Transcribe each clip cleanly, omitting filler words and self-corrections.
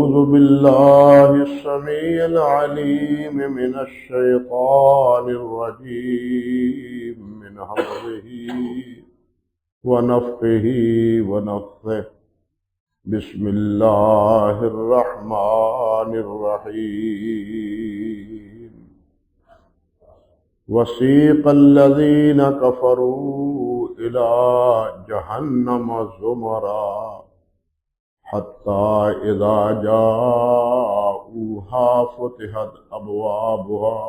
أعوذ بالله السميع العليم من الشيطان الرجيم من همزه ونفخه ونفثه بسم الله الرحمن الرحيم وسيق الذين كفروا إلى جهنم زمرا حتى إذا جاءوها فتحت أبوابها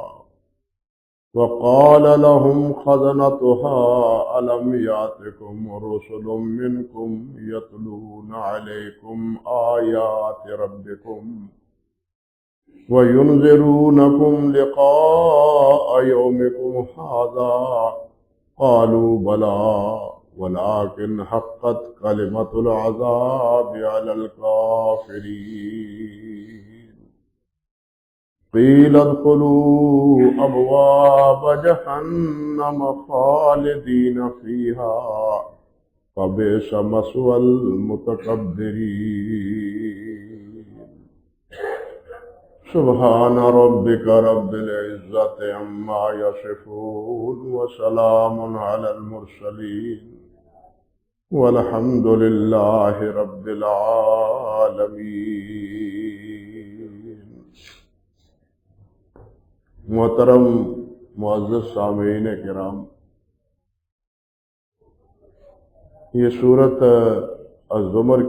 وقال لهم خزنتها ألم يأتكم رسل منكم يتلون عليكم آيات ربكم وينذرونكم لقاء يومكم هذا قالوا بلى ولكن حقت كلمة العذاب على الكافرين قيل ادخلوا أبواب جهنم خالدين فيها فبئس مثوى المتكبرين سبحان ربك رب العزة عما يصفون وسلام على المرسلين والحمد لله رب العالمين۔ محترم معزز سامعین کرام، یہ سورت الزمر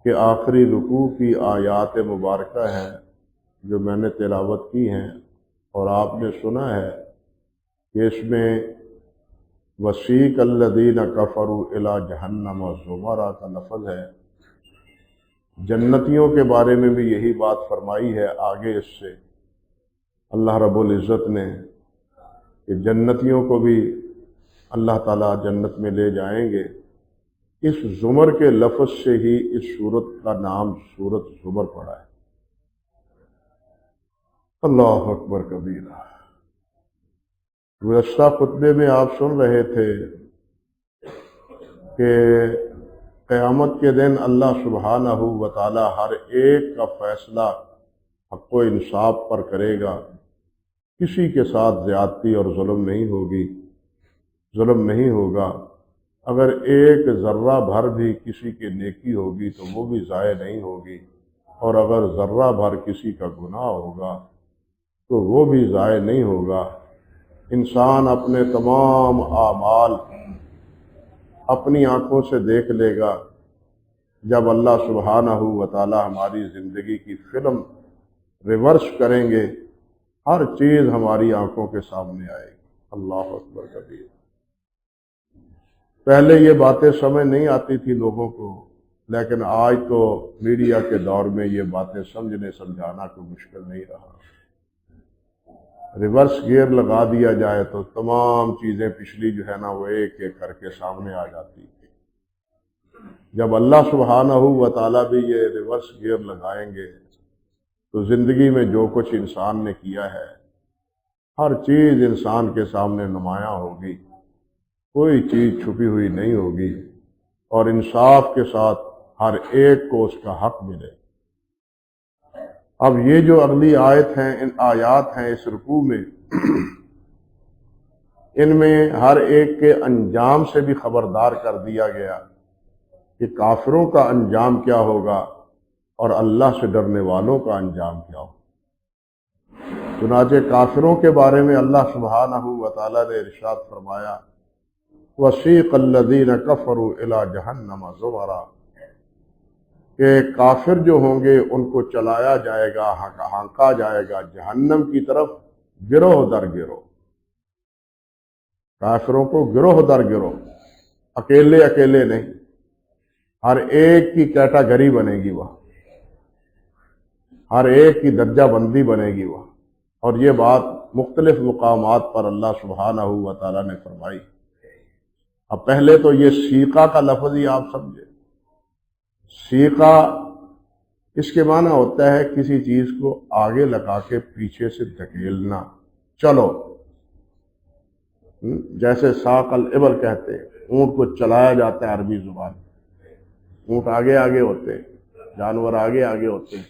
کے آخری رکوع کی آیات مبارکہ ہیں جو میں نے تلاوت کی ہیں، اور آپ نے سنا ہے کہ اس میں وسیق الذین کفروا الی جہنم زمرا کا لفظ ہے۔ جنتیوں کے بارے میں بھی یہی بات فرمائی ہے آگے اس سے اللہ رب العزت نے کہ جنتیوں کو بھی اللہ تعالیٰ جنت میں لے جائیں گے۔ اس زمر کے لفظ سے ہی اس سورت کا نام سورت زمر پڑا ہے۔ اللہ اکبر کبیرہ۔ گزشتہ خطبے میں آپ سن رہے تھے کہ قیامت کے دن اللہ سبحانہ و تعالی ہر ایک کا فیصلہ حق و انصاف پر کرے گا، کسی کے ساتھ زیادتی اور ظلم نہیں ہوگا۔ اگر ایک ذرہ بھر بھی کسی کی نیکی ہوگی تو وہ بھی ضائع نہیں ہوگی، اور اگر ذرہ بھر کسی کا گناہ ہوگا تو وہ بھی ضائع نہیں ہوگا۔ انسان اپنے تمام اعمال اپنی آنکھوں سے دیکھ لے گا۔ جب اللہ سبحانہ و تعالی ہماری زندگی کی فلم ریورس کریں گے، ہر چیز ہماری آنکھوں کے سامنے آئے گی۔ اللہ اکبر کبیر۔ پہلے یہ باتیں سمجھ نہیں آتی تھی لوگوں کو، لیکن آج تو میڈیا کے دور میں یہ باتیں سمجھانا کوئی مشکل نہیں رہا۔ ریورس گیئر لگا دیا جائے تو تمام چیزیں پچھلی جو ہے نا وہ ایک ایک کر کے سامنے آ جاتی تھی۔ جب اللہ سبحانہ و تعالیٰ بھی یہ ریورس گیئر لگائیں گے تو زندگی میں جو کچھ انسان نے کیا ہے ہر چیز انسان کے سامنے نمایاں ہوگی، کوئی چیز چھپی ہوئی نہیں ہوگی، اور انصاف کے ساتھ ہر ایک کو اس کا حق ملے۔ اب یہ جو اگلی آیات ہیں اس رکوع میں، ان میں ہر ایک کے انجام سے بھی خبردار کر دیا گیا کہ کافروں کا انجام کیا ہوگا اور اللہ سے ڈرنے والوں کا انجام کیا ہوگا۔ چنانچہ کافروں کے بارے میں اللہ سبحانہ و تعالیٰ نے ارشاد فرمایا وَسِيقَ الَّذِينَ كَفَرُوا إِلَى جَهَنَّمَ زُمَرًا، کہ کافر جو ہوں گے ان کو چلایا جائے گا، ہانکا جائے گا جہنم کی طرف گروہ در گروہ۔ کافروں کو گروہ در گروہ، اکیلے اکیلے نہیں، ہر ایک کی کیٹاگری بنے گی وہاں، ہر ایک کی درجہ بندی بنے گی وہاں۔ اور یہ بات مختلف مقامات پر اللہ سبحانہ و تعالیٰ نے فرمائی۔ اب پہلے تو یہ سیقہ کا لفظ ہی آپ سمجھے۔ سیقہ اس کے معنی ہوتا ہے کسی چیز کو آگے لگا کے پیچھے سے دھکیلنا، چلو، جیسے ساق الابل کہتے ہیں، اونٹ کو چلایا جاتا ہے عربی زبان میں، اونٹ آگے آگے ہوتے ہیں، جانور آگے آگے ہوتے ہیں،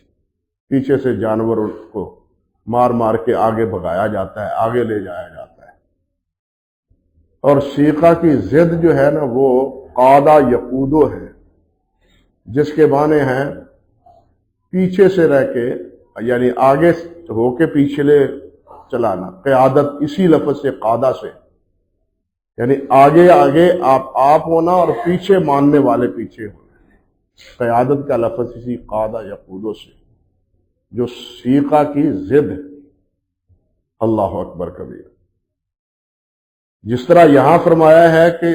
پیچھے سے جانور ان کو مار مار کے آگے بھگایا جاتا ہے، آگے لے جایا جاتا ہے۔ اور سیقہ کی ضد جو ہے نا وہ قادہ یقودو ہے، جس کے معنی ہیں پیچھے سے رہ کے، یعنی آگے ہو کے پیچھے لے چلانا۔ قیادت اسی لفظ سے، قادہ سے، یعنی آگے آگے آپ ہونا اور پیچھے ماننے والے پیچھے ہونا۔ قیادت کا لفظ اسی قادہ یقودو سے، جو سیقہ کی ضد ہے۔ اللہ اکبر کبیر۔ جس طرح یہاں فرمایا ہے کہ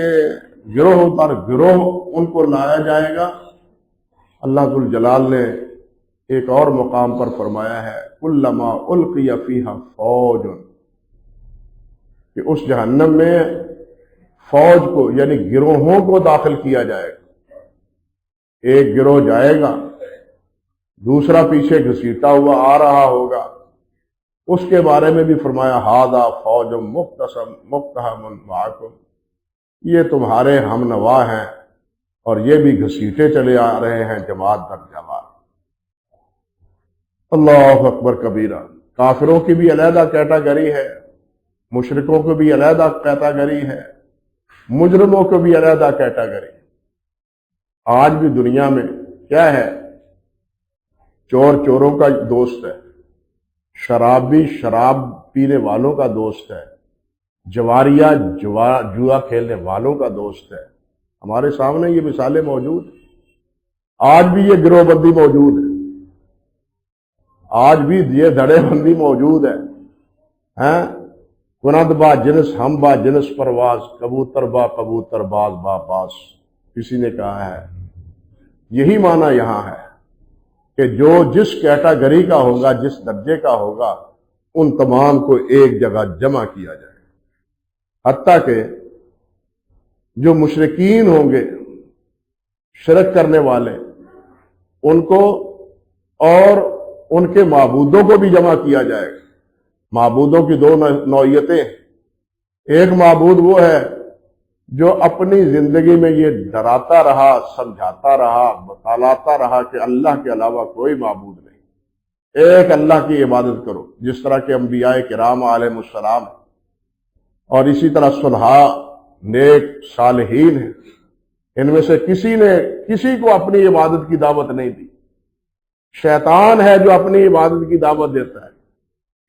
گروہ پر گروہ ان کو لایا جائے گا، اللہ ذوالجلال نے ایک اور مقام پر فرمایا ہے کلما القی فیہا فوج، کہ اس جہنم میں فوج کو یعنی گروہوں کو داخل کیا جائے گا۔ ایک گروہ جائے گا، دوسرا پیچھے گھسیٹا ہوا آ رہا ہوگا، اس کے بارے میں بھی فرمایا ھذا فوج مقتحم معکم، یہ تمہارے ہم نوا ہیں اور یہ بھی گھسیٹے چلے آ رہے ہیں جماعت در جماعت۔ اللہ اکبر کبیرہ۔ کافروں کی بھی علیحدہ کیٹاگری ہے، مشرکوں کو بھی علیحدہ کیٹاگری ہے، مجرموں کو بھی علیحدہ کیٹاگری۔ آج بھی دنیا میں کیا ہے؟ چور چوروں کا دوست ہے، شرابی شراب پینے والوں کا دوست ہے، جواریا جوا کھیلنے والوں کا دوست ہے۔ ہمارے سامنے یہ مثالیں موجود ہیں۔ آج بھی یہ گروہ بندی موجود ہے، آج بھی یہ دھڑے بندی موجود ہے۔ کنند با جنس ہم با جنس پرواز، کبوتر با کبوتر باز با باز، کسی نے کہا ہے۔ یہی معنی یہاں ہے کہ جو جس کیٹاگری کا ہوگا، جس درجے کا ہوگا، ان تمام کو ایک جگہ جمع کیا جائے۔ حتیٰ کہ جو مشرکین ہوں گے، شرک کرنے والے، ان کو اور ان کے معبودوں کو بھی جمع کیا جائے گا۔ معبودوں کی دو نوعیتیں، ایک معبود وہ ہے جو اپنی زندگی میں یہ ڈراتا رہا، سمجھاتا رہا، بتالاتا رہا کہ اللہ کے علاوہ کوئی معبود نہیں، ایک اللہ کی عبادت کرو، جس طرح کہ انبیاء کرام علیہ السلام اور اسی طرح صلحاء نیک صالحین ہیں، ان میں سے کسی نے کسی کو اپنی عبادت کی دعوت نہیں دی۔ شیطان ہے جو اپنی عبادت کی دعوت دیتا ہے۔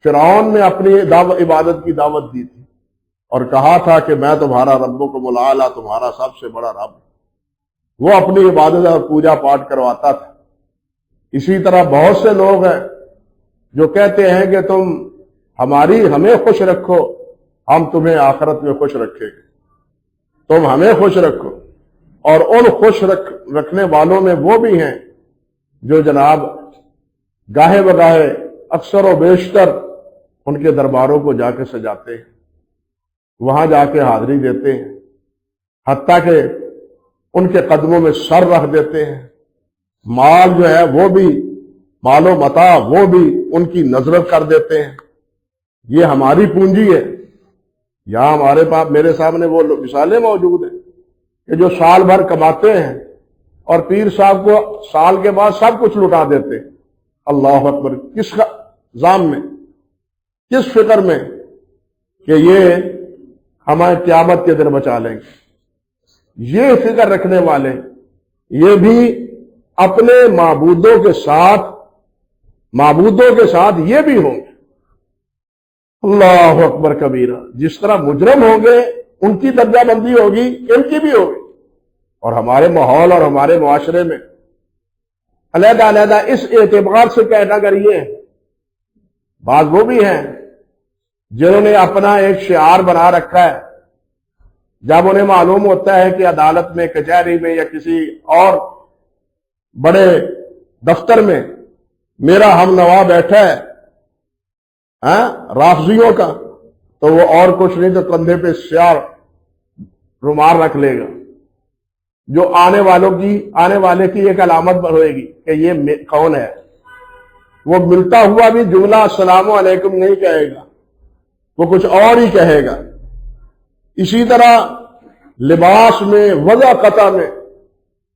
فرعون نے اپنی عبادت کی دعوت دی تھی اور کہا تھا کہ میں تمہارا ربکم الاعلی، تمہارا سب سے بڑا رب۔ وہ اپنی عبادت اور پوجا پاٹ کرواتا تھا۔ اسی طرح بہت سے لوگ ہیں جو کہتے ہیں کہ تم ہمیں خوش رکھو، ہم تمہیں آخرت میں خوش رکھیں گے، تم ہمیں خوش رکھو۔ اور ان خوش رکھنے والوں میں وہ بھی ہیں جو جناب گاہے بگاہے اکثر و بیشتر ان کے درباروں کو جا کے سجاتے ہیں، وہاں جا کے حاضری دیتے ہیں، حتیٰ کہ ان کے قدموں میں سر رکھ دیتے ہیں۔ مال جو ہے وہ بھی، مال و متاع وہ بھی ان کی نظرت کر دیتے ہیں۔ یہ ہماری پونجی ہے۔ یہاں ہمارے پاس میرے سامنے وہ مثالیں موجود ہیں کہ جو سال بھر کماتے ہیں اور پیر صاحب کو سال کے بعد سب کچھ لٹا دیتے ہیں۔ اللہ اکبر۔ کس ذام میں، کس فکر میں کہ یہ ہمیں قیامت کے دن بچا لیں گے۔ یہ فکر رکھنے والے یہ بھی اپنے معبودوں کے ساتھ یہ بھی ہوں گے۔ اللہ اکبر کبیرہ۔ جس طرح مجرم ہوں گے ان کی درجہ بندی ہوگی، ان کی بھی ہوگی۔ اور ہمارے ماحول اور ہمارے معاشرے میں علیحدہ علیحدہ اس اعتبار سے کیٹاگری ہیں۔ بعض وہ بھی ہیں جنہوں نے اپنا ایک شعار بنا رکھا ہے، جب انہیں معلوم ہوتا ہے کہ عدالت میں، کچہری میں یا کسی اور بڑے دفتر میں میرا ہم نوا بیٹھا ہے رافضیوں کا، تو وہ اور کچھ نہیں تو کندھے پہ سیاہ رومال رکھ لے گا، جو آنے والے کی ایک علامت ہوئے گی کہ یہ کون ہے۔ وہ ملتا ہوا بھی جملہ السلام علیکم نہیں کہے گا، وہ کچھ اور ہی کہے گا۔ اسی طرح لباس میں، وضع قطع میں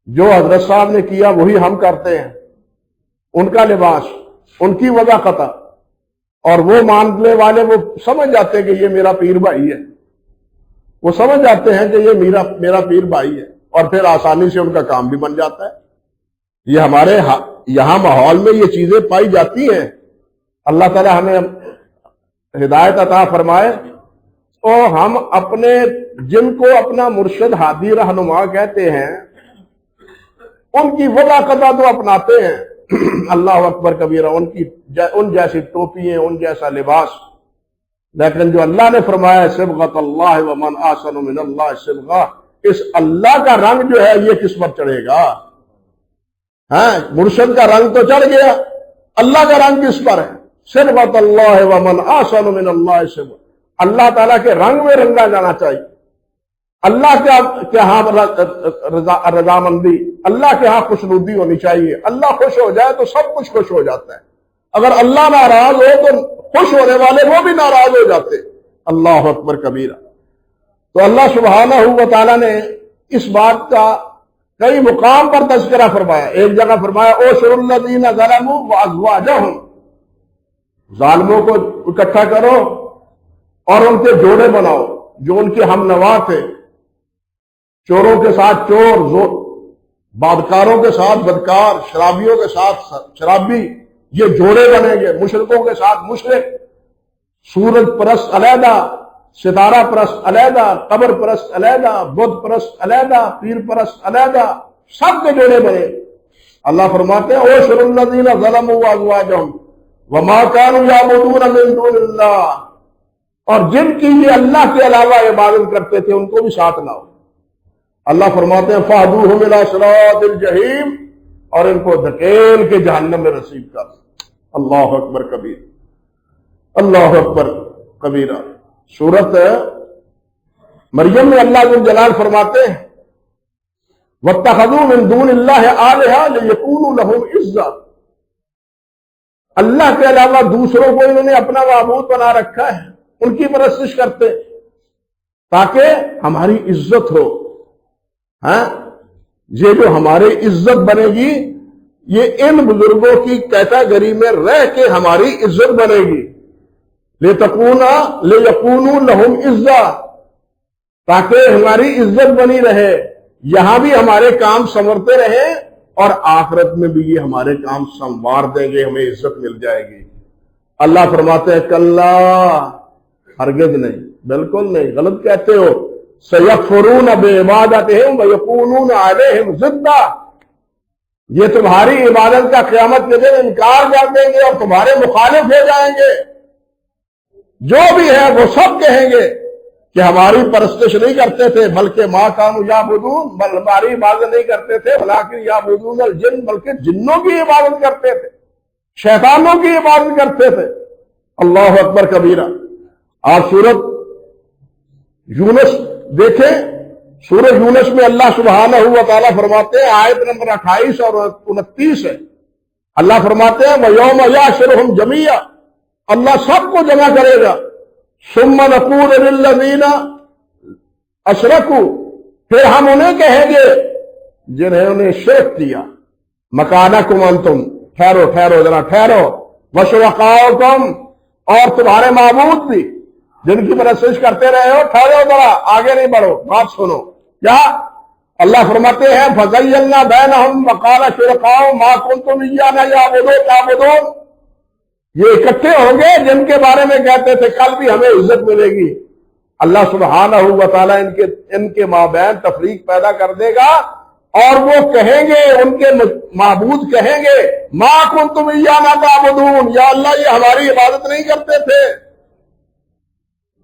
جو حضرت صاحب نے کیا وہی ہم کرتے ہیں۔ ان کا لباس، ان کی وضاحت، اور وہ ماننے والے وہ سمجھ جاتے ہیں کہ یہ میرا پیر بھائی ہے، وہ سمجھ جاتے ہیں کہ یہ میرا پیر بھائی ہے، اور پھر آسانی سے ان کا کام بھی بن جاتا ہے۔ یہ ہمارے یہاں ماحول میں یہ چیزیں پائی جاتی ہیں۔ اللہ تعالی ہمیں ہدایت عطا فرمائے۔ تو ہم اپنے جن کو اپنا مرشد ہادی رہنما کہتے ہیں ان کی وضاحت تو اپناتے ہیں، اللہ اکبر کبیرہ، ان جیسی ٹوپیاں، ان جیسا لباس، لیکن جو اللہ نے فرمایا صبغۃ اللہ ومن احسن من اللہ صبغہ، اس اللہ کا رنگ جو ہے یہ کس پر چڑھے گا؟ مرشد کا رنگ تو چڑھ گیا، اللہ کا رنگ کس پر ہے؟ صبغۃ اللہ ومن احسن من اللہ صبغہ، اللہ تعالیٰ کے رنگ میں رنگا جانا چاہیے، اللہ کے ہاں رضامندی، اللہ کے ہاں خوشنودی ہونی چاہیے۔ اللہ خوش ہو جائے تو سب کچھ خوش ہو جاتا ہے، اگر اللہ ناراض ہو تو خوش ہونے والے وہ بھی ناراض ہو جاتے۔ اللہ اکبر کبیرہ۔ تو اللہ سبحانہ و تعالیٰ نے اس بات کا کئی مقام پر تذکرہ فرمایا۔ ایک جگہ فرمایا اوشر الذین ظلموا وازواجہم، ظالموں کو اکٹھا کرو اور ان کے جوڑے بناؤ جو ان کے ہم نوا تھے، چوروں کے ساتھ چور، بدکاروں کے ساتھ بدکار، شرابیوں کے ساتھ شرابی، یہ جوڑے بنیں گے، مشرکوں کے ساتھ مشرک، سورج پرست علیحدہ، ستارہ پرست علیحدہ، قبر پرست علیحدہ، بت پرست علیحدہ، پیر پرست علیحدہ، سب کے جوڑے بنے۔ اللہ فرماتے ہیں اوشر الذین ظلموا وازواجہم وما كانوا يعبدون من دون اللہ، اور جن کی یہ اللہ کے علاوہ عبادت کرتے تھے ان کو بھی ساتھ لاؤ۔ اللہ فرماتے ہیں فَاهْدُوهُمْ إِلَىٰ صِرَاطِ الْجَحِيمِ، اور ان کو دھکیل کے جہنم میں رسید کر۔ اللہ اکبر کبیر، اللہ اکبر کبیرہ۔ سورت مریم میں اللہ جل جلال فرماتے ہیں وَاتَّخَذُوا مِن دُونِ اللَّهِ آلِهَةً لِيَكُونُوا لَهُمْ عِزًّا، اللہ کے علاوہ دوسروں کو انہوں نے اپنا معبود بنا رکھا ہے، ان کی پرستش کرتے تاکہ ہماری عزت ہو۔ یہ جو ہماری عزت بنے گی یہ ان بزرگوں کی کیٹیگری میں رہ کے ہماری عزت بنے گی۔ لِيَكُونُوا لَهُمْ عِزًّا، تاکہ ہماری عزت بنی رہے، یہاں بھی ہمارے کام سنورتے رہیں اور آخرت میں بھی یہ ہمارے کام سنوار دیں گے، ہمیں عزت مل جائے گی۔ اللہ فرماتے ہیں کلا، ہرگز نہیں، بالکل نہیں، غلط کہتے ہو، سَيَكْفُرُونَ بِعِبَادَتِهِمْ وَيَكُونُونَ عَلَيْهِمْ ضِدًّا، یہ تمہاری عبادت کا قیامت کے دن انکار کر دیں گے اور تمہارے مخالف ہو جائیں گے۔ جو بھی ہے وہ سب کہیں گے کہ ہماری پرستش نہیں کرتے تھے بلکہ ما کانوا یعبدون، ہماری عبادت نہیں کرتے تھے ولکن یعبدون الجن، بلکہ جنوں کی عبادت کرتے تھے، شیطانوں کی عبادت کرتے تھے۔ اللہ اکبر کبیرہ۔ آپ سورت یونس دیکھیں، سورہ یونس میں اللہ سبحانہ و تعالیٰ فرماتے ہیں، آیت نمبر 28 اور 29 ہے، اللہ فرماتے ہیں وَيَوْمَ يَحْشُرُهُمْ جَمِيعًا، اللہ سب کو جمع کرے گا، ثُمَّ نَقُولُ لِلَّذِينَ أَشْرَكُوا، پھر ہم انہیں کہیں گے جنہوں نے شرک کیا، مَكَانَكُمْ أَنْتُمْ، ٹھہرو ٹھہرو ذرا ٹھہرو، وَشُرَكَاؤُكُمْ، اور تمہارے معبود بھی جن کی پرستش کرتے رہے ہو، ٹھہرو ذرا، آگے نہیں بڑھو، بات سنو۔ کیا اللہ فرماتے ہیں فَزَيَّلْنَا بَيْنَهُمْ وَقَالَ شُرَكَاؤُهُمْ مَا كُنتُمْ إِيَّانَا تَعْبُدُونَ، یہ اکٹھے ہوں گے جن کے بارے میں کہتے تھے کل بھی ہمیں عزت ملے گی۔ اللہ سبحانہ و تعالیٰ ان کے مابین تفریق پیدا کر دے گا، اور وہ کہیں گے، ان کے معبود کہیں گے ما کنتم ایانا تعبدون، یا اللہ یہ ہماری عبادت نہیں کرتے تھے،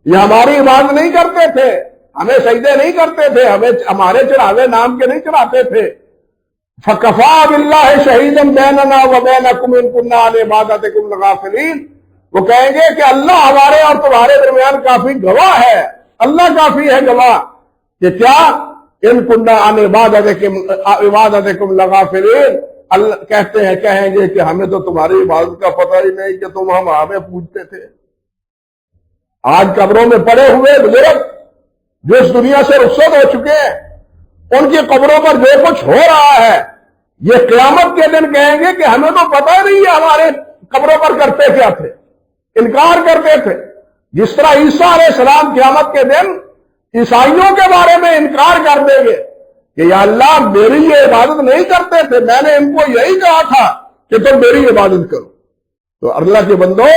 یہ ہماری عبادت نہیں کرتے تھے، ہمیں سجدے نہیں کرتے تھے، ہمیں ہمارے چڑھاوے نام کے نہیں چڑھاتے تھے۔ فَكَفَىٰ بِاللَّهِ شَهِيدًا بَيْنَنَا وَبَيْنَكُمْ إِن كُنَّا عَنْ عِبَادَتِكُمْ لَغَافِلِينَ، وہ کہیں گے کہ اللہ ہمارے اور تمہارے درمیان کافی گواہ ہے، اللہ کافی ہے گواہ کہ کیا ان كُنَّا عَنْ عِبَادَتِكُمْ لَغَافِلِينَ، اللہ کہتے ہیں کہیں گے کہ ہمیں تو تمہاری عبادت کا پتہ ہی نہیں کہ تم ہمیں پوجتے تھے۔ آج قبروں میں پڑے ہوئے بزرگ جو اس دنیا سے رخصت ہو چکے ہیں، ان کی قبروں پر جو کچھ ہو رہا ہے یہ قیامت کے دن کہیں گے کہ ہمیں تو پتہ ہی نہیں ہے ہمارے قبروں پر کرتے کیا تھے، انکار کرتے تھے۔ جس طرح عیسیٰ علیہ السلام قیامت کے دن عیسائیوں کے بارے میں انکار کر دیں گے کہ یا اللہ میری یہ عبادت نہیں کرتے تھے، میں نے ان کو یہی کہا تھا کہ تم میری عبادت کرو۔ تو اللہ کے بندو،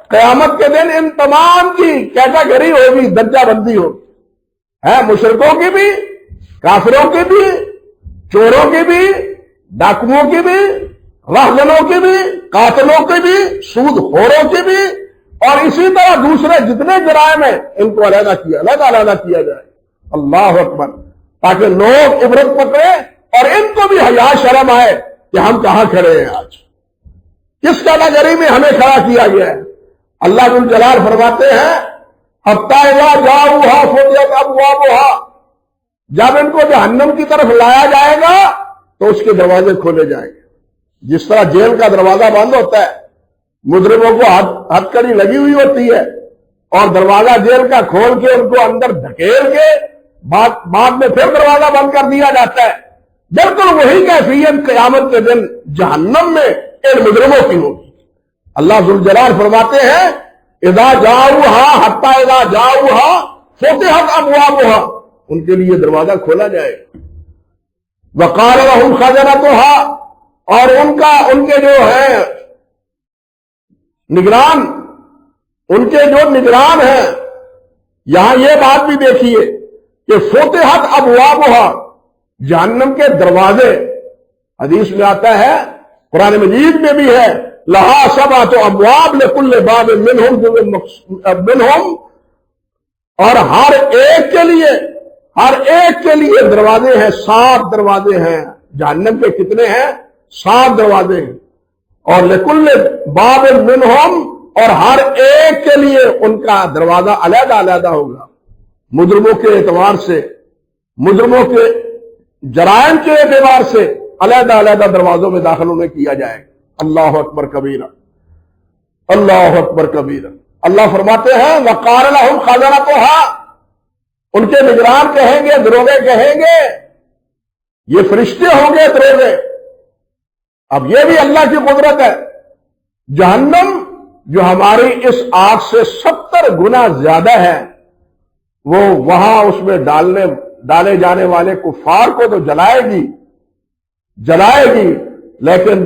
قیامت کے دن ان تمام کی کیٹیگری ہوگی، درجہ بندی ہوگی، ہے مشرکوں کی بھی، کافروں کی بھی، چوروں کی بھی، ڈاکوؤں کی بھی، راہزنوں کی بھی، قاتلوں کی بھی، سود خوروں کی بھی، اور اسی طرح دوسرے جتنے جرائم ہیں ان کو علیحدہ کیا جائے۔ اللہ اکبر، تاکہ لوگ عبرت پکڑے اور ان کو بھی حیا شرم آئے کہ ہم کہاں کھڑے ہیں، آج کس کیٹیگری میں ہمیں کھڑا کیا گیا ہے۔ اللہ ذو الجلال فرماتے ہیں حتی اذا جاؤہا فتحت ابوابہا، جب ان کو جہنم کی طرف لایا جائے گا تو اس کے دروازے کھولے جائیں گے۔ جس طرح جیل کا دروازہ بند ہوتا ہے، مجرموں کو ہتھ کڑی لگی ہوئی ہوتی ہے اور دروازہ جیل کا کھول کے ان کو اندر دھکیل کے بعد میں پھر دروازہ بند کر دیا جاتا ہے، بالکل وہی کیفیت قیامت کے دن جہنم میں ان مجرموں کی ہوگی۔ اللہ ذو الجلال فرماتے ہیں اذا جاؤہا حتی اذا جاؤہا فتحت ابوابہا، ان کے لیے دروازہ کھولا جائے گا۔ وقال لهم خزنتها، اور ان کے جو ہے نگران، ان کے جو نگران ہیں، یہاں یہ بات بھی دیکھیے کہ فتحت ابوابہا، جہنم کے دروازے، حدیث میں آتا ہے، قرآن مجید میں بھی ہے لہا سبعۃ ابواب لکل باب منہم، اور ہر ایک کے لیے دروازے ہیں، 7 دروازے ہیں۔ جہنم کے کتنے ہیں؟ 7 دروازے ہیں، اور لکل باب منہم، اور ہر ایک کے لیے ان کا دروازہ علیحدہ ہوگا، مجرموں کے اعتبار سے، مجرموں کے جرائم کے اعتبار سے علیحدہ دروازوں میں داخل انہیں کیا جائے گا۔ اللہ اکبر کبیرہ، اللہ اکبر کبیرہ۔ اللہ فرماتے ہیں وقال لهم خزنتها، ان کے نگران کہیں گے، دروغے کہیں گے، یہ فرشتے ہوں گے دروغے۔ اب یہ بھی اللہ کی قدرت ہے، جہنم جو ہماری اس آگ سے 70 گنا زیادہ ہے، وہ وہاں اس میں ڈالے جانے والے کفار کو تو جلائے گی، لیکن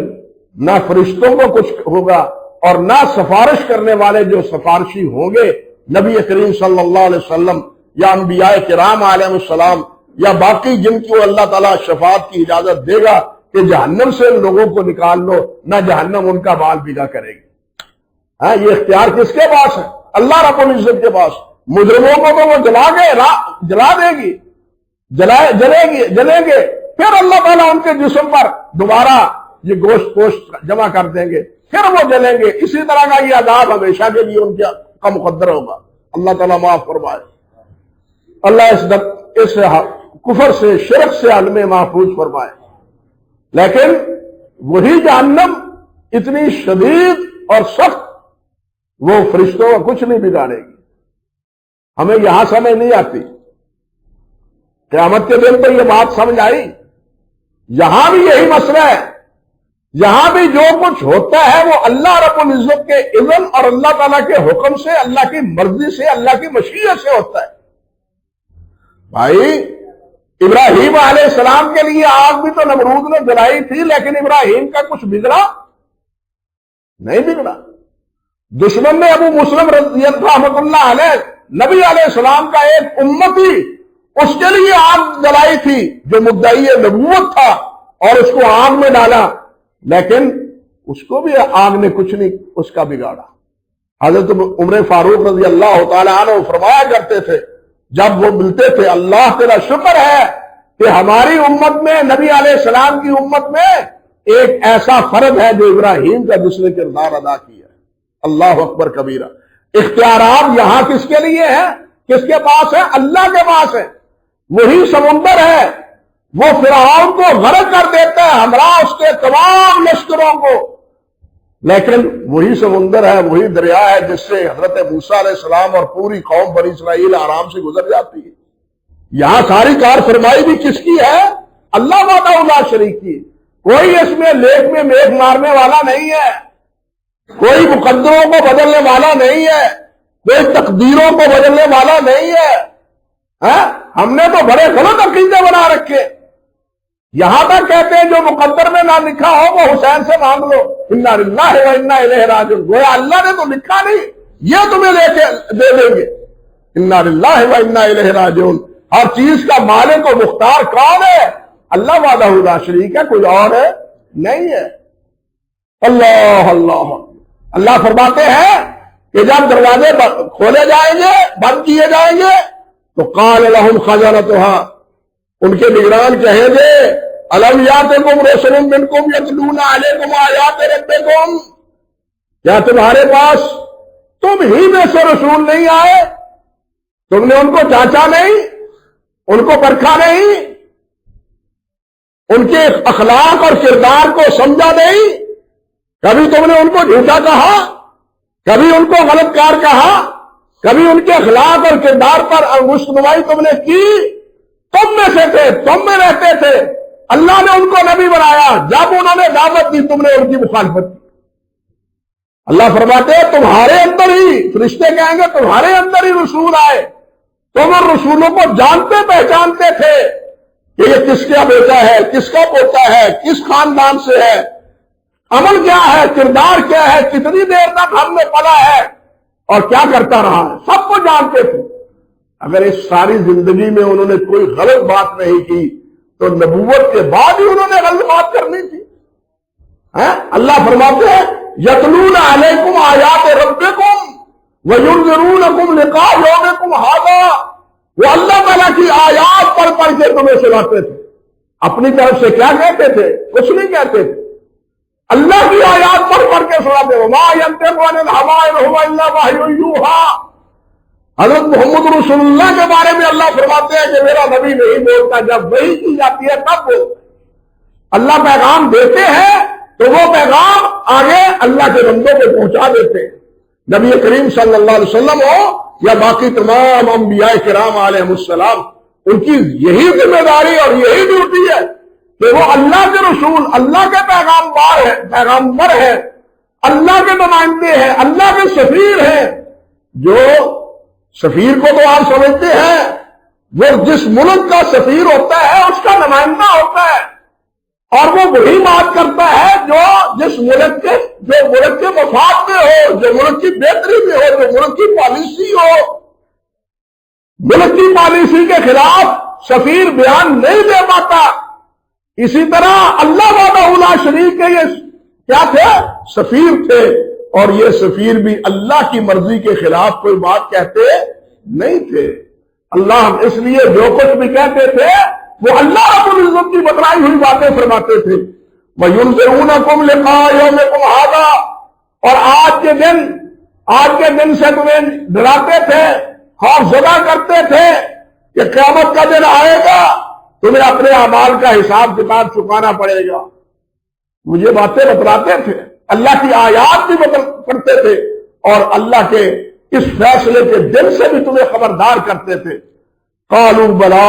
نہ فرشتوں کو کچھ ہوگا اور نہ سفارش کرنے والے جو سفارشی ہوں گے، نبی کریم صلی اللہ علیہ وسلم یا انبیاء کرام علیہ السلام یا باقی جن کو اللہ تعالیٰ شفاعت کی اجازت دے گا کہ جہنم سے ان لوگوں کو نکال لو، نہ جہنم ان کا بال بھیگا کرے گی۔ ہاں، یہ اختیار کس کے پاس ہے؟ اللہ رب العزت کے پاس۔ مجرموں کو تو وہ جلا دے گی، جلیں گے، پھر اللہ تعالیٰ ان کے جسم پر دوبارہ یہ گوشت جمع کر دیں گے، پھر وہ جلیں گے۔ اسی طرح کا یہ عذاب ہمیشہ کے لیے ان کا مقدر ہوگا۔ اللہ تعالیٰ معاف فرمائے، اللہ اس کفر سے، شرک سے عالم محفوظ فرمائے۔ لیکن وہی جہنم اتنی شدید اور سخت، وہ فرشتوں کا کچھ نہیں بگاڑے گی۔ ہمیں یہاں سمجھ نہیں آتی، قیامت کے دن تو یہ بات سمجھ آئی، یہاں بھی یہی مسئلہ ہے، یہاں بھی جو کچھ ہوتا ہے وہ اللہ رب العزت کے اذن اور اللہ تعالیٰ کے حکم سے، اللہ کی مرضی سے، اللہ کی مشیت سے ہوتا ہے۔ بھائی ابراہیم علیہ السلام کے لیے آگ بھی تو نمرود نے جلائی تھی، لیکن ابراہیم کا کچھ بگڑا نہیں بگڑا۔ دشمن نے ابو مسلم رحمۃ اللہ علیہ، نبی علیہ السلام کا ایک امتی، اس کے لیے آگ جلائی تھی جو مدعی نبوت تھا، اور اس کو آگ میں ڈالا، لیکن اس کو بھی آگ نے کچھ نہیں اس کا بگاڑا۔ حضرت عمر فاروق رضی اللہ تعالی عنہ فرمایا کرتے تھے جب وہ ملتے تھے، اللہ تیرا شکر ہے کہ ہماری امت میں، نبی علیہ السلام کی امت میں ایک ایسا فرد ہے جو ابراہیم کا جس نے کردار ادا کیا ہے۔ اللہ اکبر کبیرہ۔ اختیارات یہاں کس کے لیے ہیں؟ کس کے پاس ہے؟ اللہ کے پاس ہے۔ وہی سمندر ہے، وہ فرعون کو غرق کر دیتا ہے ہمراہ اس کے تمام لشکروں کو، لیکن وہی سمندر ہے، وہی دریا ہے جس سے حضرت موسیٰ علیہ السلام اور پوری قوم بنی اسرائیل آرام سے گزر جاتی ہے۔ یہاں ساری کار فرمائی بھی کس کی ہے؟ اللہ وحدہ لا شریک کی۔ کوئی اس میں لیک میں میک مارنے والا نہیں ہے، کوئی مقدروں کو بدلنے والا نہیں ہے، کوئی تقدیروں کو بدلنے والا نہیں ہے۔ ہم نے تو بڑے غلط عقیدے بنا رکھے، یہاں تک کہتے ہیں جو مقدر میں نہ لکھا ہو وہ حسین سے مانگ لو، انا للہ و انا الیہ راجعون، گویا اللہ نے تو لکھا نہیں، یہ تمہیں لے کے دے دیں گے۔ انا للہ و انا الیہ راجعون۔ ہر چیز کا مالک و مختار کون ہے؟ اللہ وحدہ لا شریک ہے، کوئی اور ہے نہیں ہے۔ اللہ اللہ اللہ فرماتے ہیں کہ جب دروازے کھولے جائیں گے، بند کیے جائیں گے، تو قال لهم خزنتها، ان کے نگران کہیں گے الم یاتکم رسل منکم یتلون علیکم آیات ربکم، کیا تمہارے پاس تم ہی میں سے رسول نہیں آئے؟ تم نے ان کو جانچا نہیں، ان کو پرکھا نہیں، ان کے اخلاق اور کردار کو سمجھا نہیں؟ کبھی تم نے ان کو جھوٹا کہا، کبھی ان کو غلط کار کہا، کبھی ان کے اخلاق اور کردار پر انگشت نمائی تم نے کی؟ تم میں سے تھے، تم میں رہتے تھے، اللہ نے ان کو نبی بنایا، جب انہوں نے دعوت دی تم نے ان کی مخالفت کی۔ اللہ فرماتے ہیں تمہارے اندر ہی، فرشتے کہیں گے تمہارے اندر ہی رسول آئے، تم ان رسولوں کو جانتے پہچانتے تھے کہ یہ کس کا بیٹا ہے، کس کا پوتا ہے، کس خاندان سے ہے، عمل کیا ہے، کردار کیا ہے، کتنی دیر تک ہم نے پڑھا ہے اور کیا کرتا رہا ہے، سب کو جانتے تھے۔ اگر اس ساری زندگی میں انہوں نے کوئی غلط بات نہیں کی تو نبوت کے بعد ہی انہوں نے غلط بات کرنی تھی۔ اللہ فرماتے ہیں یتلون علیکم آیات ربکم وینذرونکم لقاء یومکم ھذا، وہ اللہ تعالیٰ کی آیات پڑھ پڑھ کے تمہیں سناتے تھے، اپنی طرف سے کیا کہتے تھے؟ کچھ نہیں کہتے تھے، اللہ کی آیات پڑھ پڑھ کے سناتے۔ وما ینطق عن الھوی ان ھو الا وحی یوحی، حضرت محمد رسول اللہ کے بارے میں اللہ فرماتے ہیں کہ میرا نبی نہیں بولتا، جب وحی کی جاتی ہے تب بولتا۔ اللہ پیغام دیتے ہیں تو وہ پیغام آگے اللہ کے بندوں کو پہنچا دیتے ہیں، نبی کریم صلی اللہ علیہ وسلم ہو یا باقی تمام انبیاء کرام علیہم السلام، ان کی یہی ذمہ داری اور یہی ڈیوٹی ہے کہ وہ اللہ کے رسول، اللہ کے پیغامبر ہیں، اللہ کے نمائندے ہیں، اللہ کے سفیر ہیں۔ جو سفیر کو تو آپ سمجھتے ہیں، وہ جس ملک کا سفیر ہوتا ہے اس کا نمائندہ ہوتا ہے، اور وہ وہی بات کرتا ہے جو جس ملک کے مفاد میں ہو، جو ملک کی بہتری میں ہو، جو ملک کی پالیسی ہو۔ ملک کی پالیسی کے خلاف سفیر بیان نہیں دے پاتا۔ اسی طرح اللہ وحدہ لا شریک کے یہ کیا تھے؟ سفیر تھے، اور یہ سفیر بھی اللہ کی مرضی کے خلاف کوئی بات کہتے نہیں تھے۔ اللہ اس لیے جو کچھ بھی کہتے تھے وہ اللہ رب العزت کی بتلائی ہوئی باتیں فرماتے تھے۔ وَيُنذِرُونَكُمْ لِقَاءَ يَوْمِكُمْ هَذَا، اور آج کے دن سے تمہیں ڈراتے تھے، خوف زدہ کرتے تھے کہ قیامت کا دن آئے گا، تمہیں اپنے اعمال کا حساب کتاب چکانا پڑے گا۔ مجھے باتیں بتلاتے تھے، اللہ کی آیات بھی پڑھتے تھے، اور اللہ کے اس فیصلے کے دن سے بھی تمہیں خبردار کرتے تھے۔ قالوا بلا،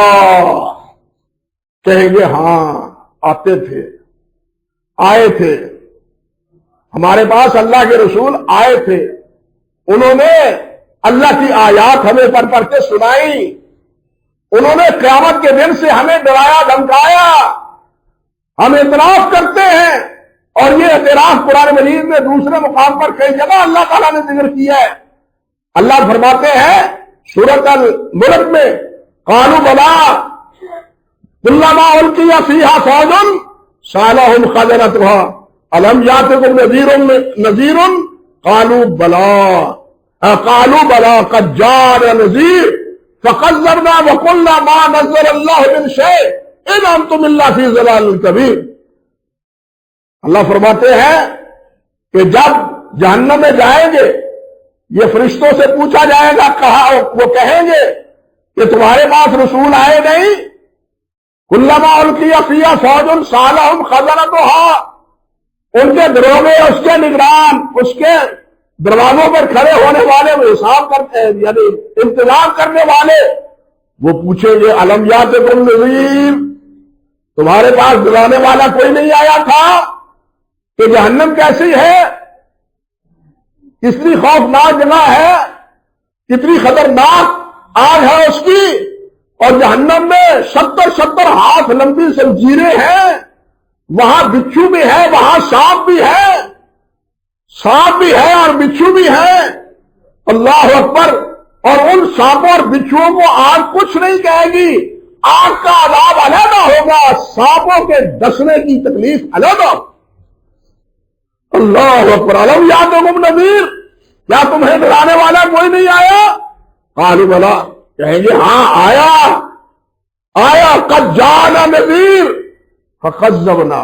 کہیں گے ہاں آتے تھے، آئے تھے، ہمارے پاس اللہ کے رسول آئے تھے، انہوں نے اللہ کی آیات ہمیں پڑھ پڑھ کے سنائی، انہوں نے قیامت کے دن سے ہمیں ڈرایا دھمکایا۔ ہم اعتراف کرتے ہیں، اور یہ اعتراف قرآن مجید میں دوسرے مقام پر کئی جگہ اللہ تعالیٰ نے ذکر کیا ہے۔ اللہ فرماتے ہیں سورۃ الملک میں قالوا بلا کلما القی فیہا فوج سألہم خزنتها الم یاتکم نذیر قالوا بلا قد جاءنا نذیر فکذبنا وقلنا ما نزل اللہ من شیء ان انتم الا فی ضلال کبیر۔ اللہ فرماتے ہیں کہ جب جہنم میں جائیں گے، یہ فرشتوں سے پوچھا جائے گا، وہ کہیں گے کہ تمہارے پاس رسول آئے نہیں؟ کلما القی فیہا فوج سألہم خزنتها، ان کے دروگے، اس کے نگران، اس کے دروازوں پر کھڑے ہونے والے، وہ حساب کرتے ہیں یعنی انتظام کرنے والے، وہ پوچھیں گے الم یاتکم نذیر، تمہارے پاس دلانے والا کوئی نہیں آیا تھا کہ جہنم کیسی ہے، کتنی خوفناک جگہ ہے، کتنی خطرناک آگ ہے اس کی، اور جہنم میں 70 ہاتھ لمبی زنجیریں ہیں، وہاں بچھو بھی ہے، وہاں سانپ بھی ہے، سانپ بھی ہے اور بچھو بھی ہے، اللہ اکبر۔ اور ان سانپوں اور بچھوؤں کو آگ کچھ نہیں کہے گی، آگ کا عذاب علیحدہ ہوگا، سانپوں کے ڈسنے کی تکلیف علیحدہ۔ اللہ اکبر۔ الم یاتکم نذیر، کیا تمہیں ڈرانے والا کوئی نہیں آیا؟ قالوا بلا، کہیں گے ہاں آیا قد جاءنا نذیر فکذبنا،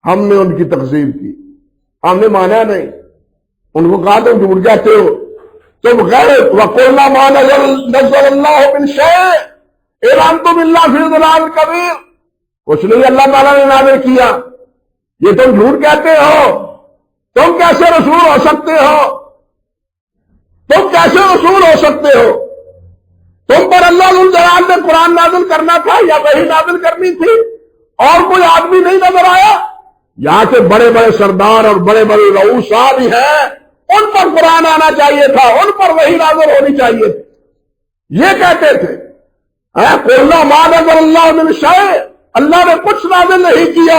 ہم نے ان کی تکذیب کی، ہم نے مانا نہیں، ان کو کہا تم جھوٹ جاتے ہو، تم غیر وقلنا ما نزل اللہ من شیء ان انتم الا فی ضلال کبیر، کچھ نہیں اللہ تعالیٰ نے نازل کیا، یہ تم جھوٹ کہتے ہو، تم کیسے رسول ہو سکتے ہو، تم کیسے رسول ہو سکتے ہو، تم پر اللہ ذو الجلال نے قرآن نازل کرنا تھا یا وحی نازل کرنی تھی، اور کوئی آدمی نہیں نظر آیا؟ یہاں کے بڑے بڑے سردار اور بڑے بڑے رؤساء بھی ہیں، ان پر قرآن آنا چاہیے تھا، ان پر وحی نازل ہونی چاہیے تھی، یہ کہتے تھے قُلْنَا مَا نَزَلَ اللَّهُ مِن شَيْءٍ، اللہ نے کچھ نازل نہیں کیا۔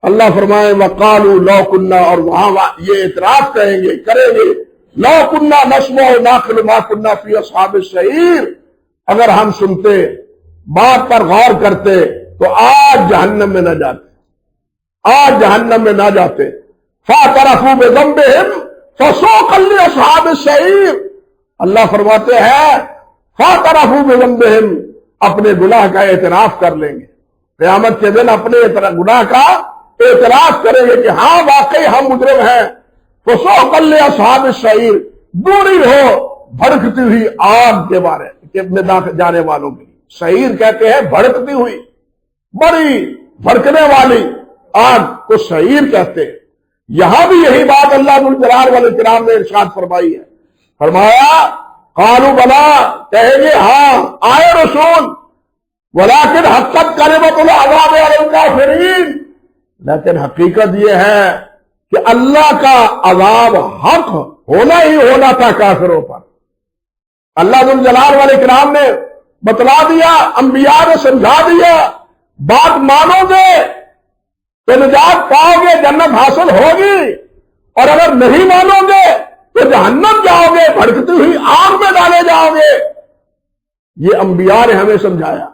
اللہ فرمائے وَقَالُوا لَوْ كُنَّا، اور وہاں یہ اعتراف کریں گے لَوْ كُنَّا نَسْمَعُ وَنَعْقِلُ مَا كُنَّا فِي أَصْحَابِ السَّعِيرِ، اگر ہم سنتے، بات پر غور کرتے تو آج جہنم میں نہ جاتے، آج جہنم میں نہ جاتے۔ فَاعْتَرَفُوا بِذَنبِهِمْ فَسُوقًا لِأَصْحَابِ السَّعِيرِ، اللہ فرماتے ہیں فَاعْتَرَفُوا بِذَنبِهِمْ، اپنے گناہ کا اعتراف کر لیں گے، قیامت کے دن اپنے گناہ کا اعتراف کریں گے کہ ہاں واقعی ہم مجرم ہیں۔ فَسُوقًا لِأَصْحَابِ السَّعِيرِ، دوری ہو بھڑکتی ہوئی آگ کے بارے میں جانے والوں کے لیے، سعیر کہتے ہیں بھڑکتی ہوئی، بڑی بھڑکنے والی آگ کو سعیر کہتے ہیں۔ یہاں بھی یہی بات اللہ ذو الجلال والاکرام نے ارشاد فرمائی ہے، فرمایا قالوا بلا، کہیں گے ہاں آئے رسول، ولکن حقت کلمۃ العذاب علی الکافرین، لیکن حقیقت یہ ہے کہ اللہ کا عذاب حق ہونا ہی ہونا تھا کافروں پر۔ اللہ ذو الجلال والاکرام نے بتلا دیا، انبیاء نے سمجھا دیا، بات مانو گے تو نجات پاؤ گے، جنت حاصل ہوگی، اور اگر نہیں مانو گے تو جہنم جاؤ گے، بھڑکتی ہوئی آگ میں ڈالے جاؤ گے۔ یہ انبیاء نے ہمیں سمجھایا،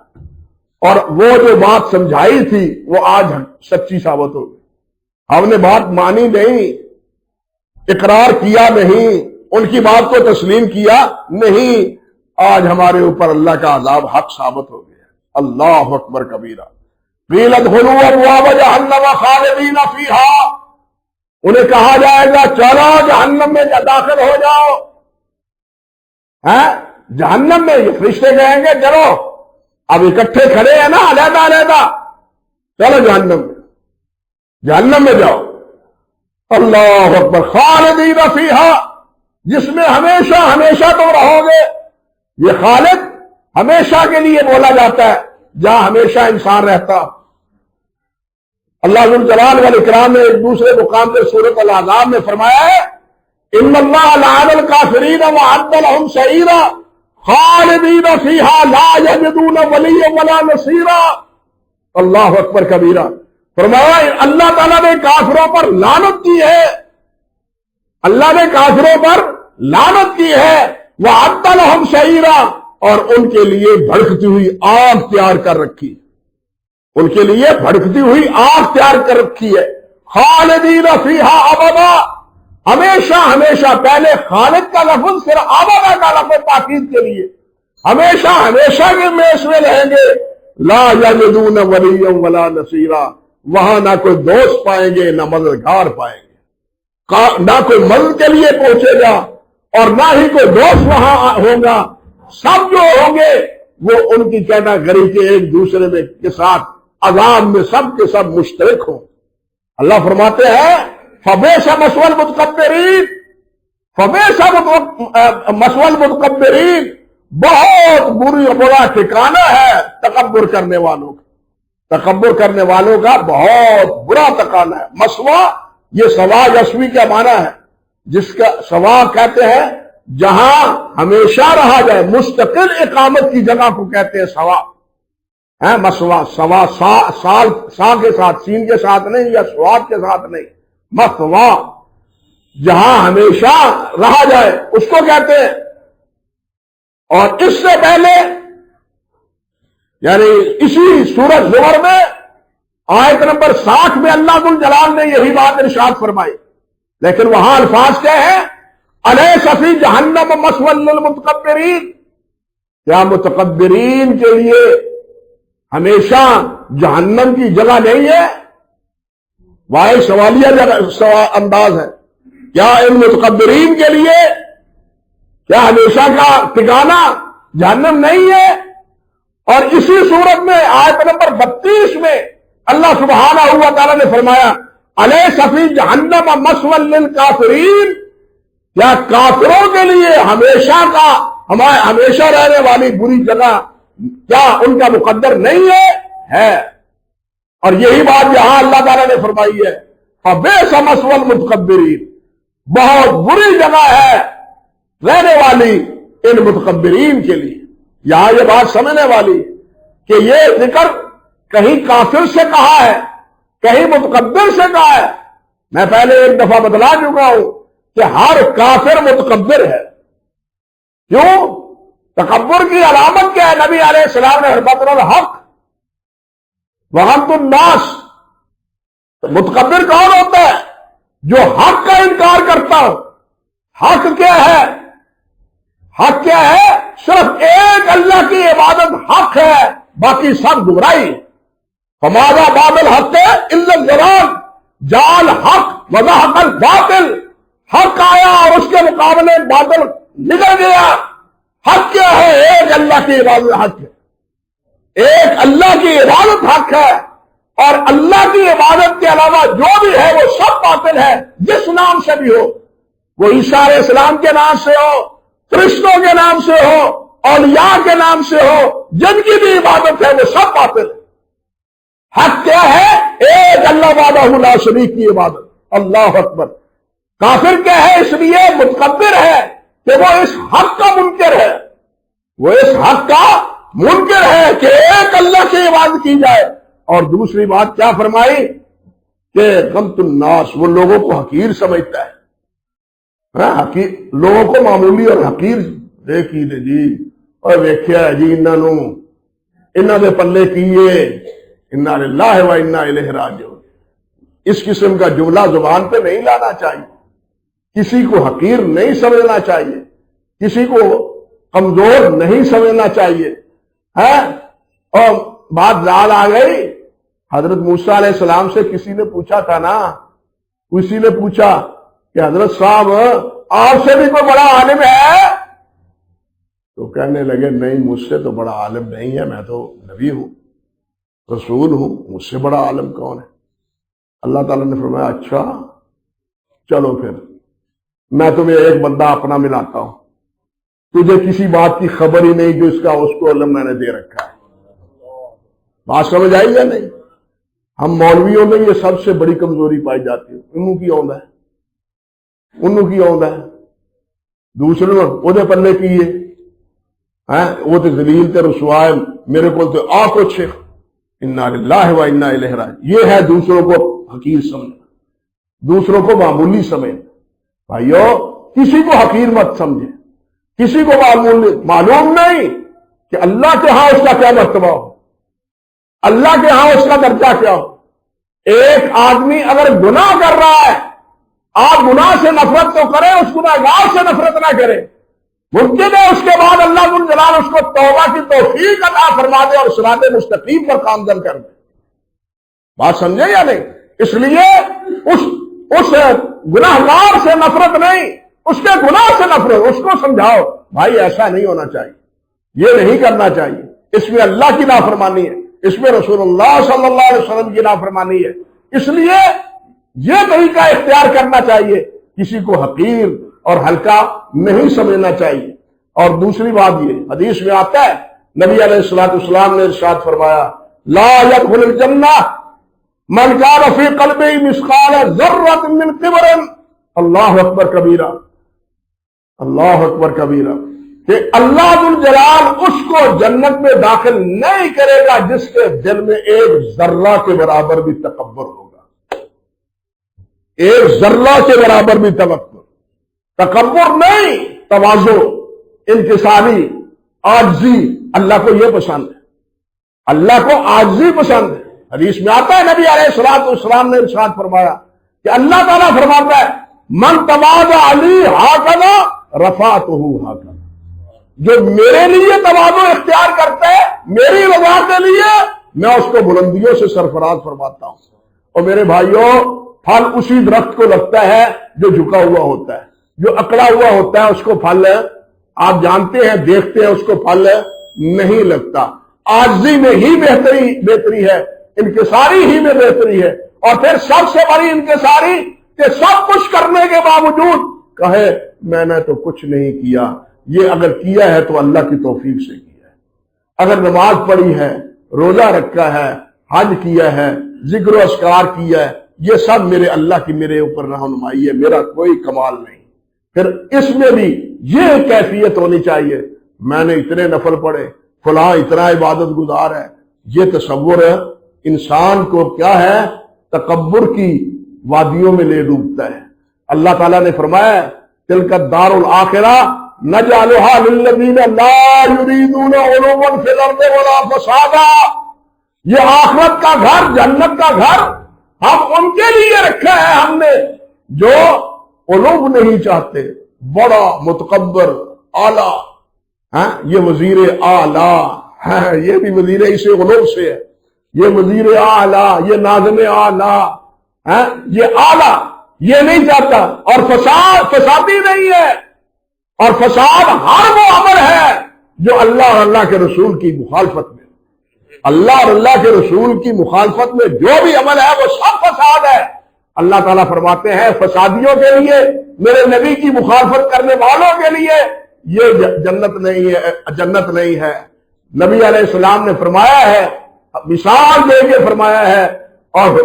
اور وہ جو بات سمجھائی تھی وہ آج سچی ثابت ہو گئی۔ ہم نے بات مانی نہیں، اقرار کیا نہیں، ان کی بات کو تسلیم کیا نہیں، آج ہمارے اوپر اللہ کا عذاب حق ثابت ہو گیا۔ اللہ اکبر کبیرہ۔ قیل ادخلوا ابواب جہنم خالدین فیہا، انہیں کہا جائے گا چلو جہنم میں داخل ہو جاؤ، جہنم میں، یہ فرشتے کہیں گے چلو، اب اکٹھے کھڑے ہیں نا علیحدہ علیحدہ، چلو جہنم میں جاؤ۔ اللہ اکبر۔ خالدین فیہا، جس میں ہمیشہ ہمیشہ تم رہو گے، یہ خالد ہمیشہ کے لیے بولا جاتا ہے جہاں ہمیشہ انسان رہتا۔ اللہ ذو الجلال والاکرام نے ایک دوسرے مقام پر سورۃ الاحزاب میں فرمایا ہے ان اللہ لعن الکافرین وعد لهم سعیرا خالدین فیہا لا یجدون ولیا ولا نصیرا۔ اللہ اکبر کبیرہ۔ فرمایا اللہ تعالیٰ نے کافروں پر لعنت کی ہے، اللہ نے کافروں پر لعنت کی ہے، وعد لهم سعیرا، اور ان کے لیے بھڑکتی ہوئی آگ تیار کر رکھی، ان کے لیے بھڑکتی ہوئی آگ تیار کر رکھی ہے۔ خالدین فیہا ابدا، ہمیشہ ہمیشہ، پہلے خالد کا لفظ پھر ابدا کا لفظ تاکید کے لیے، ہمیشہ ہمیشہ کے میں اس میں رہیں گے۔ لا یجدون ولیا ولا نصیرا، وہاں نہ کوئی دوست پائیں گے نہ مددگار پائیں گے، نہ کوئی مدد کے لیے پہنچے گا اور نہ ہی کوئی دوست وہاں ہوگا، سب جو ہوں گے وہ ان کی کیٹاگری کے ایک دوسرے میں کے ساتھ عذاب میں سب کے سب مشترک ہوں۔ اللہ فرماتے ہیں فبئس مثوى المتکبرین، فبئس مثوى المتکبرین، بہت برا ٹھکانہ ہے تکبر کرنے والوں کا۔ تکبر کرنے والوں کا بہت برا تقاضا ہے۔ مسوا یہ سوا یسوی کا معنی ہے، جس کا سوا کہتے ہیں جہاں ہمیشہ رہا جائے، مستقل اقامت کی جگہ کو کہتے ہیں سوا ہے۔ مسوا سوا سا کے ساتھ، سین کے ساتھ نہیں یا سواد کے ساتھ نہیں، مسوا جہاں ہمیشہ رہا جائے اس کو کہتے ہیں۔ اور اس سے پہلے یعنی اسی سورۃ زمر میں آیت نمبر 60 میں اللہ ذو جلال نے یہی بات ارشاد فرمائی، لیکن وہاں الفاظ کیا ہے؟ الیس فی جہنم مثوی للمتکبرین، کیا متکبرین کے لیے ہمیشہ جہنم کی جگہ نہیں ہے؟ واحد سوالیہ انداز ہے، کیا ان متکبرین کے لیے کیا ہمیشہ کا ٹھکانہ جہنم نہیں ہے؟ اور اسی صورت میں آیت نمبر 32 میں اللہ سبحانہ و تعالیٰ نے فرمایا الیس فی جہنم مثوی للکافرین، کیا کافروں کے لیے ہمیشہ رہنے والی بری جگہ کیا ان کا مقدر نہیں ہے؟ اور یہی بات یہاں اللہ تعالیٰ نے فرمائی ہے فبئس مثوی المتکبرین، بہت بری جگہ ہے رہنے والی ان متکبرین کے لیے۔ یہاں یہ بات سمجھنے والی کہ یہ ذکر کہیں کافر سے کہا ہے، کہیں متکبر سے کہا ہے۔ میں پہلے ایک دفعہ بتلا چکا ہوں کہ ہر کافر متکبر ہے۔ کیوں؟ تکبر کی علامت کیا ہے؟ نبی علیہ السلام نے بطر الحق وغمط الناس، متکبر کون ہوتا ہے؟ جو حق کا انکار کرتا ہو۔ حق کیا ہے؟ حق کیا ہے؟ صرف ایک اللہ کی عبادت حق ہے، باقی سب گمراہی۔ فماذا بعد الحق الا الضلال، جعل حق وزحق الباطل، حق آیا اور اس کے مقابلے باطل نکل گیا۔ حق کیا ہے؟ ایک اللہ کی عبادت حق ہے، ایک اللہ کی عبادت حق ہے، اور اللہ کی عبادت کے علاوہ جو بھی ہے وہ سب باطل ہے، جس نام سے بھی ہو، وہ عیسیٰ علیہ السلام کے نام سے ہو، فرشتوں کے نام سے ہو، اولیاء کے نام سے ہو، جن کی بھی عبادت ہے وہ سب باطل ہے۔ حق کیا ہے؟ ایک اللہ وحدہ لا شریک کی عبادت۔ اللہ اکبر۔ کافر کیا ہے؟ اس لیے متکبر ہے کہ وہ اس حق کا منکر ہے، وہ اس حق کا منکر ہے کہ ایک اللہ کی عبادت کی جائے۔ اور دوسری بات کیا فرمائی کہ غمط الناس، وہ لوگوں کو حقیر سمجھتا ہے۔ لوگوں کو معمولی اور حقیر دیکھی دے جی، اور ویکھیا جی انہاں دے پلے کیے، انا للہ و انا الیہ راجعون۔ اس قسم کا جملہ زبان پہ نہیں لانا چاہیے، کسی کو حقیر نہیں سمجھنا چاہیے، کسی کو کمزور نہیں سمجھنا چاہیے ہے۔ اور بات یاد آ گئی، حضرت موسیٰ علیہ السلام سے کسی نے پوچھا تھا نا، کسی نے پوچھا کہ حضرت صاحب آپ سے بھی کوئی بڑا عالم ہے؟ تو کہنے لگے نہیں، مجھ سے تو بڑا عالم نہیں ہے، میں تو نبی ہوں، رسول ہوں، مجھ سے بڑا عالم کون ہے؟ اللہ تعالیٰ نے فرمایا اچھا چلو پھر میں تمہیں ایک بندہ اپنا ملاتا ہوں، تجھے کسی بات کی خبر ہی نہیں جو اس کو علم میں نے دے رکھا ہے۔ بات سمجھ آئی یا نہیں؟ ہم مولویوں میں یہ سب سے بڑی کمزوری پائی جاتی ہے، انہوں کی آؤں ہے دوسرے وہ پلے کیے وہ تو ذلیل تے رسوائے، میرے کو تو آ کچھ انا للہ و انا الیہ راجعون۔ یہ ہے دوسروں کو حقیر سمجھنا، دوسروں کو معمولی سمجھنا۔ بھائیو کسی کو حقیر مت سمجھے، کسی کو معلوم نہیں کہ اللہ کے ہاں اس کا کیا مرتبہ ہو، اللہ کے ہاں اس کا درجہ کیا ہو۔ ایک آدمی اگر گناہ کر رہا ہے، آپ گناہ سے نفرت تو کریں، اس گناہگار سے نفرت نہ کریں۔ ممکن ہے اس کے بعد اللہ ذو الجلال اس کو توبہ کی توفیق عطا فرما دے اور صراط مستقیم پر گامزن کر دے۔ بات سمجھے یا نہیں؟ اس لیے اس گناہگار سے نفرت نہیں، اس کے گناہ سے نفرت، اس کو سمجھاؤ بھائی ایسا نہیں ہونا چاہیے، یہ نہیں کرنا چاہیے، اس میں اللہ کی نافرمانی ہے، اس میں رسول اللہ صلی اللہ علیہ وسلم کی نافرمانی ہے۔ اس لیے یہ طریقہ اختیار کرنا چاہیے، کسی کو حقیر اور ہلکا نہیں سمجھنا چاہیے۔ اور دوسری بات یہ حدیث میں آتا ہے، نبی علیہ الصلوۃ والسلام نے ارشاد فرمایا لا يدخل الجنہ من كان في قلبه مثقال ذرة من کبر۔ اللہ اکبر کبیرہ، اللہ اکبر کبیرہ، کہ اللہ ذو الجلال اس کو جنت میں داخل نہیں کرے گا جس کے دل میں ایک ذرہ کے برابر بھی تکبر ہوگا، ایک ذرہ کے برابر بھی تکبر نہیں، تواضع، انکساری، عاجزی۔ اللہ کو یہ پسند ہے، اللہ کو عاجزی پسند ہے۔ حدیث میں آتا ہے نبی علیہ الصلوۃ والسلام نے ارشاد فرمایا کہ اللہ تعالیٰ فرماتا ہے من تواضع لی ہکذا رفعتہ ہکذا، جو میرے لیے تواضع اختیار کرتا ہے میری رضا کے لیے، میں اس کو بلندیوں سے سرفراز فرماتا ہوں۔ اور میرے بھائیوں، پھل اسی درخت کو لگتا ہے جو جھکا ہوا ہوتا ہے، جو اکڑا ہوا ہوتا ہے اس کو پھل آپ جانتے ہیں، دیکھتے ہیں، اس کو پھل نہیں لگتا۔ عاجزی میں ہی بہتری ہے، انکساری ہی میں بہتری ہے۔ اور پھر سب سے بڑی انکساری کہ سب کچھ کرنے کے باوجود کہے میں نے تو کچھ نہیں کیا۔ یہ اگر کیا ہے تو اللہ کی توفیق سے کیا ہے، اگر نماز پڑھی ہے، روزہ رکھا ہے، حج کیا ہے، ذکر و اذکار کیا ہے، یہ سب میرے اللہ کی میرے اوپر رہنمائی ہے، میرا کوئی کمال نہیں۔ پھر اس میں بھی یہ کیفیت ہونی چاہیے میں نے اتنے نفل پڑھے، فلاں اتنا عبادت گزار ہے۔ یہ تصور انسان کو کیا ہے؟ تکبر کی وادیوں میں لے ڈوبتا ہے۔ اللہ تعالیٰ نے فرمایا تلک الدار الآخرہ نجعلها للذین لا یریدون علوا فی الارض ولا فسادا، یہ آخرت کا گھر، جنت کا گھر ہم ان کے لیے رکھا ہے ہم نے جو علو نہیں چاہتے، بڑا متکبر اعلیٰ، یہ وزیر اعلیٰ، یہ بھی وزیر اسے علو سے ہے، یہ وزیر اعلیٰ، یہ ناظم اعلیٰ، یہ اعلیٰ، یہ نہیں چاہتا۔ اور فسادی نہیں ہے، اور فساد ہر وہ عمل ہے جو اللہ اور اللہ کے رسول کی مخالفت میں، اللہ اور اللہ کے رسول کی مخالفت میں جو بھی عمل ہے وہ سب فساد ہے۔ اللہ تعالیٰ فرماتے ہیں فسادیوں کے لیے، میرے نبی کی مخالفت کرنے والوں کے لیے یہ جنت نہیں ہے۔ نبی علیہ السلام نے فرمایا ہے، مثال دے کے فرمایا ہے، اور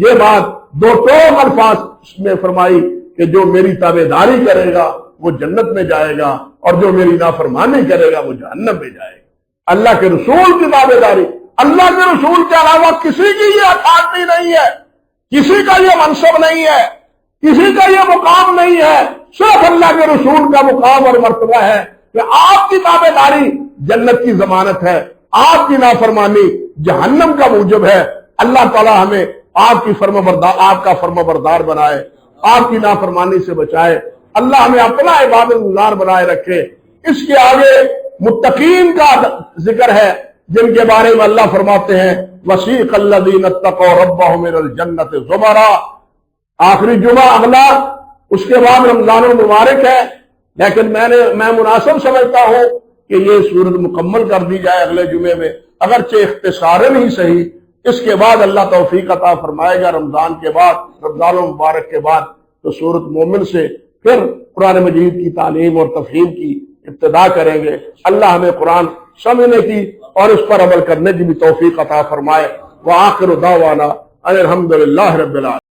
یہ بات دو ٹوک الفاظ میں فرمائی کہ جو میری تابعداری کرے گا وہ جنت میں جائے گا، اور جو میری نافرمانی کرے گا وہ جہنم میں جائے گا۔ اللہ کے رسول کی تابعداری، اللہ کے رسول کے علاوہ کسی کی یہ اتھارٹی نہیں ہے، کسی کا یہ منصب نہیں ہے، کسی کا یہ مقام نہیں ہے، صرف اللہ کے رسول کا مقام اور مرتبہ ہے کہ آپ کی تابعداری جنت کی ضمانت ہے، آپ کی نافرمانی جہنم کا موجب ہے۔ اللہ تعالی ہمیں آپ کا فرما بردار بنائے، آپ کی نافرمانی سے بچائے، اللہ ہمیں اپنا عبادت گزار بنائے رکھے۔ اس کے آگے متقین کا ذکر ہے جن کے بارے میں اللہ فرماتے ہیں وسیق الذین اتقوا ربهم الى الجنۃ زمرا۔ آخری جمعہ اگلا، اس کے بعد رمضان المبارک ہے، لیکن میں مناسب سمجھتا ہوں کہ یہ سورت مکمل کر دی جائے اگلے جمعے میں، اگرچہ اختصاراً ہی صحیح۔ اس کے بعد اللہ توفیق عطا فرمائے گا رمضان کے بعد، رمضان المبارک کے بعد تو سورت مومن سے پھر قرآن مجید کی تعلیم اور تفہیم کی ابتدا کریں گے۔ اللہ ہمیں قرآن سمجھنے کی اور اس پر عمل کرنے کی بھی توفیق عطا فرمائے۔ وآخر دعوانا ان الحمد للہ رب العالمین۔